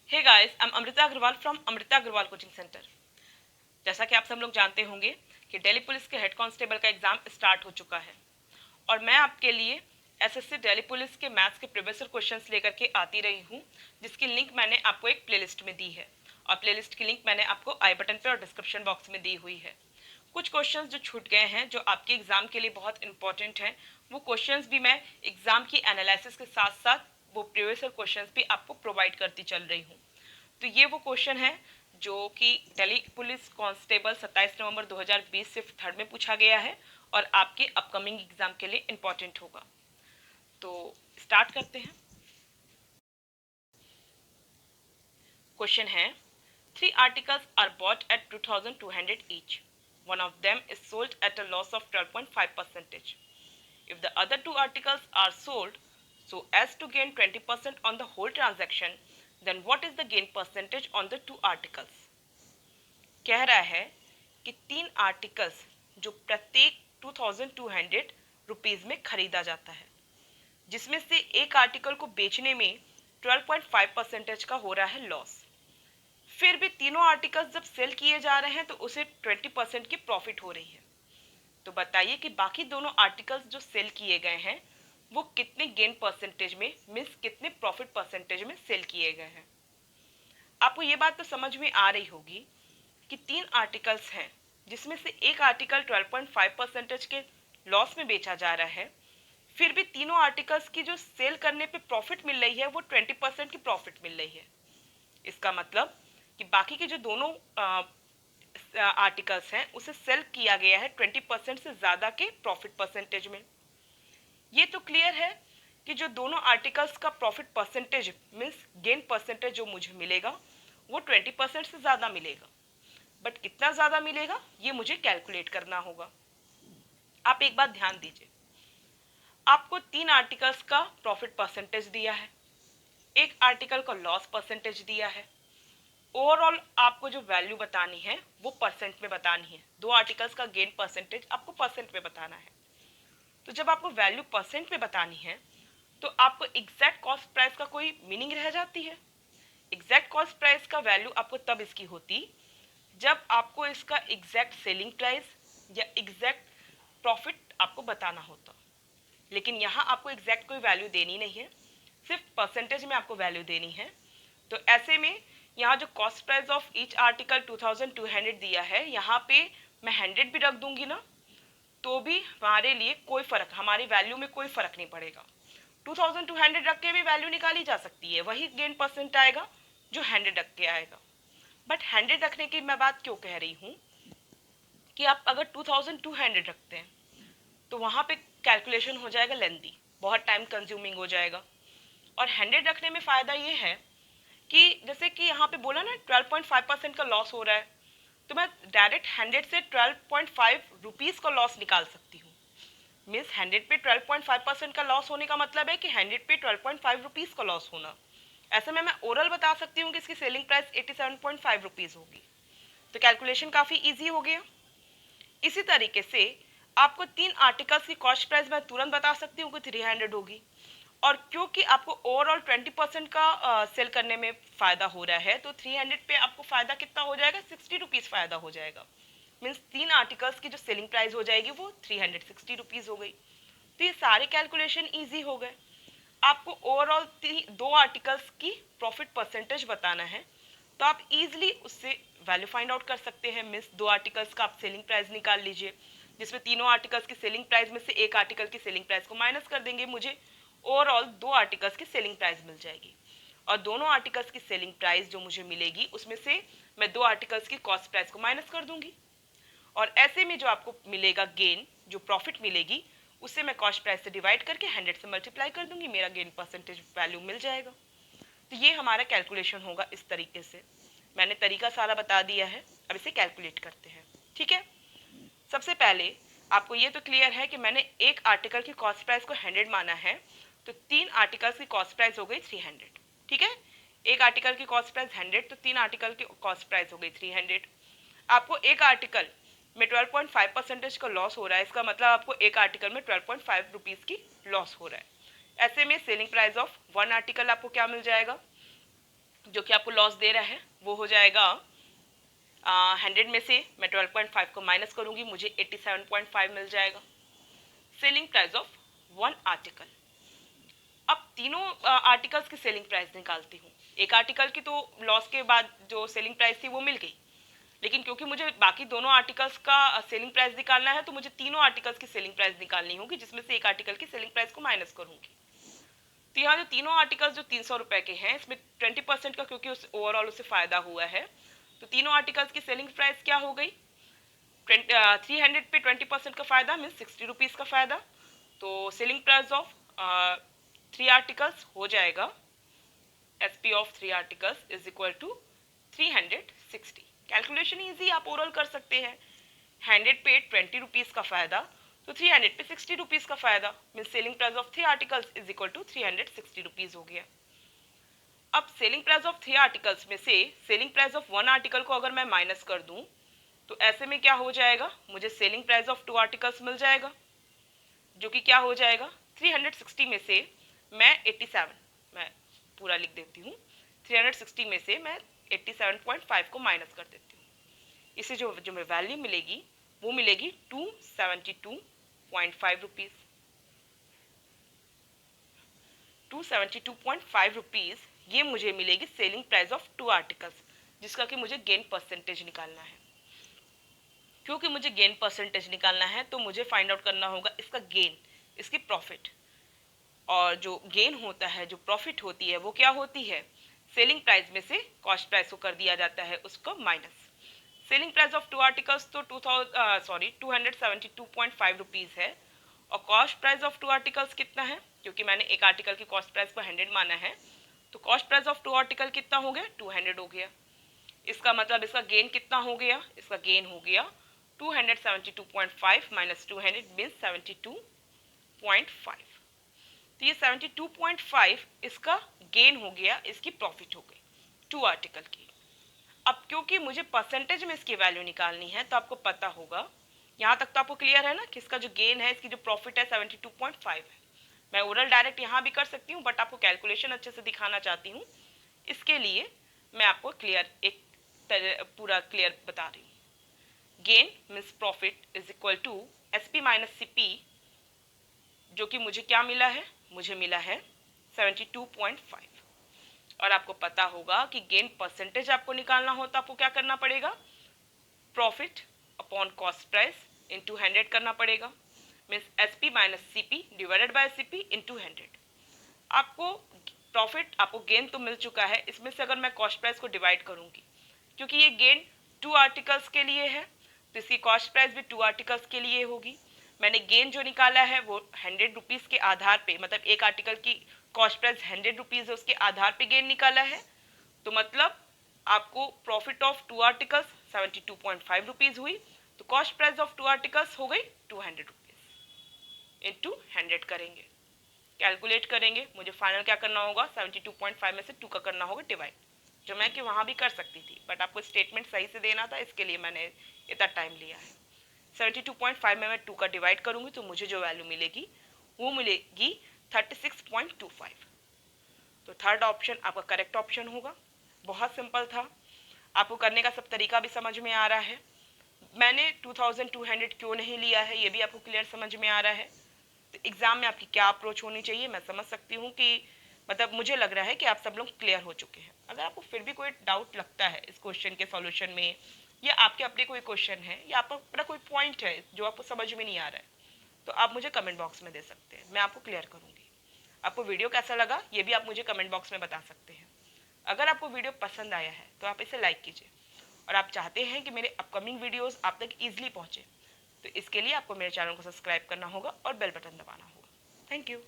Hey guys, I am Amrita Agarwal from Amrita Agarwal coaching centre. जैसा कि आप सब लोग जानते होंगे कि दिल्ली पुलिस के हेड कांस्टेबल का एग्जाम स्टार्ट हो चुका है और मैं आपके लिए एसएससी दिल्ली पुलिस के मैथ्स के प्रीवियस क्वेश्चंस लेकर के आती रही हूँ, जिसकी लिंक मैंने आपको एक प्लेलिस्ट में दी है और प्लेलिस्ट की लिंक मैंने आपको आई बटन पे और डिस्क्रिप्शन बॉक्स में दी हुई है। कुछ क्वेश्चंस जो छूट गए हैं, जो आपके एग्जाम के लिए बहुत इंपॉर्टेंट हैं, वो क्वेश्चंस भी मैं एग्जाम की एनालिसिस के साथ साथ वो प्रीवियस क्वेश्चंस भी आपको प्रोवाइड करती चल रही हूँ। तो ये वो क्वेश्चन है जो कि दिल्ली पुलिस कांस्टेबल 27 नवंबर 2020 से थर्ड में पूछा गया है और आपके अपकमिंग एग्जाम के लिए इंपॉर्टेंट होगा। तो स्टार्ट करते हैं। क्वेश्चन है, 3 articles are bought at 2200 each. One of them is sold at a loss of 12.5%. If the other 2 articles are sold so as to gain 20% on the whole transaction, then what is the gain percentage on the 2 articles? कह रहा है कि 3 articles जो प्रत्येक 2200 rupees में खरीदा जाता है, जिसमें से एक आर्टिकल को बेचने में 12.5% का हो रहा है लॉस। फिर भी तीनों आर्टिकल्स जब सेल किए जा रहे हैं तो उसे 20% की प्रॉफिट हो रही है। तो बताइए कि बाकी दोनों आर्टिकल्स जो सेल किए गए हैं वो कितने गेन परसेंटेज में, मीन्स कितने प्रॉफिट परसेंटेज में सेल किए गए हैं। आपको ये बात तो समझ में आ रही होगी कि 3 आर्टिकल्स हैं, जिसमें से एक आर्टिकल 12.5% के लॉस में बेचा जा रहा है, फिर भी तीनों आर्टिकल्स की जो सेल करने पे प्रॉफिट मिल रही है वो 20% की प्रॉफिट मिल रही है। इसका मतलब कि बाकी के जो दोनों आर्टिकल्स हैं उसे सेल किया गया है 20% से ज़्यादा के प्रॉफिट परसेंटेज में। ये तो क्लियर है कि जो दोनों आर्टिकल्स का profit percentage means gain percentage जो मुझे मिलेगा वो 20% से ज़्यादा मिलेगा। बट कितना ज़्यादा मिलेगा ये मुझे कैलकुलेट करना होगा। आप एक बात ध्यान दीजिए, आपको 3 आर्टिकल्स का प्रॉफिट परसेंटेज दिया है, एक आर्टिकल का लॉस परसेंटेज दिया है। ओवरऑल आपको जो वैल्यू बतानी है वो परसेंट में बतानी है। 2 आर्टिकल्स का गेन परसेंटेज आपको परसेंट में बताना है। तो जब आपको वैल्यू परसेंट में बतानी है तो आपको एग्जैक्ट कॉस्ट प्राइस का कोई मीनिंग रह जाती है। एग्जैक्ट कॉस्ट प्राइस का वैल्यू आपको तब इसकी होती जब आपको इसका एग्जैक्ट सेलिंग प्राइस या एग्जैक्ट प्रॉफिट आपको बताना होता। लेकिन यहाँ आपको एग्जैक्ट कोई वैल्यू देनी नहीं है, सिर्फ परसेंटेज में आपको वैल्यू देनी है। तो ऐसे में यहाँ जो cost price of each article 2200 दिया है, यहाँ पे मैं 100 भी रख दूंगी ना तो भी हमारे लिए कोई फर्क, हमारी वैल्यू में कोई फर्क नहीं पड़ेगा। 2200 रख के भी वैल्यू निकाली जा सकती है, वही गेन परसेंट आएगा जो 100 रख के आएगा। बट 100 रखने की मैं बात क्यों कह रही हूँ कि आप अगर 2200 रखते हैं तो वहाँ पे कैलकुलेशन हो जाएगा लेंदी, बहुत टाइम कंज्यूमिंग हो जाएगा। और 100 रखने में फ़ायदा ये है कि जैसे कि यहाँ पे बोला ना 12.5% का लॉस हो रहा है, तो मैं डायरेक्ट 100 से 12.5 रुपीज़ का लॉस निकाल सकती हूँ। मीन्स 100 पे 12.5% का लॉस होने का मतलब है कि 100 पे 12.5 रुपीज़ का लॉस होना। ऐसे में मैं ओरल बता सकती हूँ कि इसकी सेलिंग प्राइस 87.5 रुपीज़ होगी। तो कैलकुलेशन काफ़ी ईजी हो गया। इसी तरीके से आपको 3 आर्टिकल्स की कॉस्ट प्राइस मैं तुरंत बता सकती हूँ कि 300 होगी। और क्योंकि आपको ओवरऑल 20% का सेल करने में फ़ायदा हो रहा है तो 300 पे आपको फ़ायदा कितना हो जाएगा, 60 रुपीज़ फ़ायदा हो जाएगा। मीन्स 3 आर्टिकल्स की जो सेलिंग प्राइस हो जाएगी वो 360 रुपीज़ हो गई। तो ये सारे कैलकुलेशन ईजी हो गए। आपको ओवरऑल 2 आर्टिकल्स की प्रॉफिट परसेंटेज बताना है तो आप इजीली उससे वैल्यू फाइंड आउट कर सकते हैं। मीन्स 2 आर्टिकल्स का आप सेलिंग प्राइस निकाल लीजिए, जिसमें तीनों आर्टिकल्स की सेलिंग प्राइस में से एक आर्टिकल की सेलिंग प्राइस को माइनस कर देंगे, मुझे ओवरऑल 2 आर्टिकल्स की सेलिंग प्राइस मिल जाएगी। और दोनों आर्टिकल्स की सेलिंग प्राइस जो मुझे मिलेगी उसमें से मैं 2 आर्टिकल्स की कॉस्ट प्राइस को माइनस कर दूंगी और ऐसे में जो आपको मिलेगा गेन, जो प्रॉफिट मिलेगी, उससे मैं कॉस्ट प्राइस से डिवाइड करके 100 से मल्टीप्लाई कर दूंगी, मेरा गेन परसेंटेज वैल्यू मिल जाएगा। तो ये हमारा कैलकुलेशन होगा इस तरीके से। मैंने तरीका सारा बता दिया है, अब इसे कैलकुलेट करते हैं। ठीक है, सबसे पहले आपको ये तो क्लियर है कि मैंने एक आर्टिकल की कॉस्ट प्राइस को 100 माना है, तो 3 आर्टिकल्स की कॉस्ट प्राइस हो गई 300। ठीक है, एक आर्टिकल की कॉस्ट प्राइस 100 तो 3 आर्टिकल की कॉस्ट प्राइस हो गई 300। आपको एक आर्टिकल में 12.5% का लॉस हो रहा है, इसका मतलब आपको एक आर्टिकल में 12.5 रुपीज़ की लॉस हो रहा है। ऐसे में सेलिंग प्राइस ऑफ 1 आर्टिकल आपको क्या मिल जाएगा, जो कि आपको लॉस दे रहा है वो हो जाएगा 100 में से मैं 12.5 को माइनस करूंगी, मुझे 87.5 मिल जाएगा। Selling price of one article. अब तीनों आर्टिकल्स की सेलिंग प्राइस निकालती हूँ। एक आर्टिकल की तो लॉस के बाद जो सेलिंग प्राइस थी वो मिल गई, लेकिन क्योंकि मुझे बाकी दोनों आर्टिकल्स का सेलिंग प्राइस निकालना है तो मुझे तीनों आर्टिकल्स की सेलिंग प्राइस निकालनी होगी, जिसमें से एक आर्टिकल की सेलिंग प्राइस को माइनस करूंगी। तो यहाँ जो तीनों आर्टिकल्स जो 300 रुपए के हैं, इसमें 20% का क्योंकि ओवरऑल उससे फायदा हुआ है, तो तीनों आर्टिकल्स की सेलिंग प्राइस क्या हो गई, 300 पे 20% का फायदा मीन 60 रुपीज़ का फायदा। तो सेलिंग प्राइस ऑफ 3 आर्टिकल्स हो जाएगा SP of 3 articles is equal to 360। Calculation easy, आप ओरल कर सकते हैं। 100 पे 20 रुपीज़ का फायदा, तो 300 पे 60 रुपीज़ का फायदा mean selling price of 3 articles is equal to 360 rupees हो गया। अब सेलिंग प्राइस ऑफ 3 आर्टिकल्स में से सेलिंग प्राइस ऑफ 1 आर्टिकल को अगर मैं माइनस कर दूं तो ऐसे में क्या हो जाएगा, मुझे सेलिंग प्राइस ऑफ 2 आर्टिकल्स मिल जाएगा, जो कि क्या हो जाएगा 360 में से मैं 87, मैं पूरा लिख देती हूँ, 360 में से मैं 87.5 को माइनस कर देती हूँ। इसे जो जो वैल्यू मिलेगी वो मिलेगी 272.5 रुपीज़। 272.5 रुपीज़ ये मुझे मिलेगी सेलिंग प्राइस ऑफ 2 आर्टिकल्स, जिसका कि मुझे गेन परसेंटेज निकालना है। क्योंकि मुझे गेन परसेंटेज निकालना है तो मुझे फाइंड आउट करना होगा इसका गेन, इसकी प्रॉफिट। और जो गेन होता है, जो प्रॉफिट होती है वो क्या होती है, सेलिंग प्राइस में से कॉस्ट प्राइस को कर दिया जाता है उसको minus. Selling price of 2 articles तो 272.5 रुपीज़ है, और कॉस्ट प्राइस ऑफ 2 आर्टिकल्स कितना है, क्योंकि मैंने एक आर्टिकल की कॉस्ट प्राइस को 100 माना है, तो कॉस्ट प्राइस ऑफ 2 आर्टिकल कितना हो गया 200 हो गया। इसका मतलब इसका गेन कितना हो गया, इसका गेन हो गया 272.5 माइनस 200 मीन्स 72.5। तो ये 72.5 इसका गेन हो गया, इसकी प्रॉफिट हो गई 2 आर्टिकल की। अब क्योंकि मुझे परसेंटेज में इसकी वैल्यू निकालनी है तो आपको पता होगा, यहाँ तक तो आपको क्लियर है ना कि इसका जो गेन है, इसकी जो प्रॉफिट है 72.5 है। मैं ओरल डायरेक्ट यहाँ भी कर सकती हूँ, बट आपको कैलकुलेशन अच्छे से दिखाना चाहती हूँ, इसके लिए मैं आपको क्लियर एक पूरा क्लियर बता रही हूँ। Gain means profit is equal to SP minus CP, जो कि मुझे क्या मिला है, मुझे मिला है 72.5। और आपको पता होगा कि गेन परसेंटेज आपको निकालना हो तो आपको क्या करना पड़ेगा, profit upon cost price into 100 करना पड़ेगा, means SP minus CP divided by CP into 100। आपको प्रॉफिट, आपको गेन तो मिल चुका है, इसमें से अगर मैं कॉस्ट प्राइस को डिवाइड करूंगी, क्योंकि ये गेन 2 आर्टिकल्स के लिए है तो इसकी कॉस्ट प्राइस भी 2 आर्टिकल्स के लिए होगी। मैंने गेन जो निकाला है वो 100 रुपीज़ के आधार पे, मतलब एक आर्टिकल की कॉस्ट प्राइस 100 रुपीज़ है, उसके आधार पे गेन निकाला है, तो मतलब आपको प्रॉफिट ऑफ 2 आर्टिकल्स 72.5 रुपीज़ हुई, तो कॉस्ट प्राइस ऑफ 2 आर्टिकल्स हो गई 200 रुपीज़ इंटू 100 करेंगे, कैलकुलेट करेंगे, मुझे फाइनल क्या करना होगा 72.5 में से 2 का करना होगा डिवाइड, जो मैं कि वहाँ भी कर सकती थी, बट आपको स्टेटमेंट सही से देना था, इसके लिए मैंने इतना टाइम लिया है। 72.5 में मैं 2 का डिवाइड करूँगी तो मुझे जो वैल्यू मिलेगी वो मिलेगी 36.25। तो थर्ड ऑप्शन आपका करेक्ट ऑप्शन होगा। बहुत सिंपल था, आपको करने का सब तरीका भी समझ में आ रहा है। मैंने 2200 क्यों नहीं लिया है ये भी आपको क्लियर समझ में आ रहा है। तो एग्ज़ाम में आपकी क्या अप्रोच होनी चाहिए मैं समझ सकती हूँ कि मतलब मुझे लग रहा है कि आप सब लोग क्लियर हो चुके हैं। अगर आपको फिर भी कोई डाउट लगता है इस क्वेश्चन के सॉल्यूशन में, या आपके अपने कोई क्वेश्चन है, या आपका अपना कोई पॉइंट है जो आपको समझ में नहीं आ रहा है, तो आप मुझे कमेंट बॉक्स में दे सकते हैं, मैं आपको क्लियर करूँगी। आपको वीडियो कैसा लगा ये भी आप मुझे कमेंट बॉक्स में बता सकते हैं। अगर आपको वीडियो पसंद आया है तो आप इसे लाइक कीजिए, और आप चाहते हैं कि मेरे अपकमिंग वीडियोस आप तक ईजिली पहुँचे तो इसके लिए आपको मेरे चैनल को सब्सक्राइब करना होगा और बेल बटन दबाना होगा। Thank you.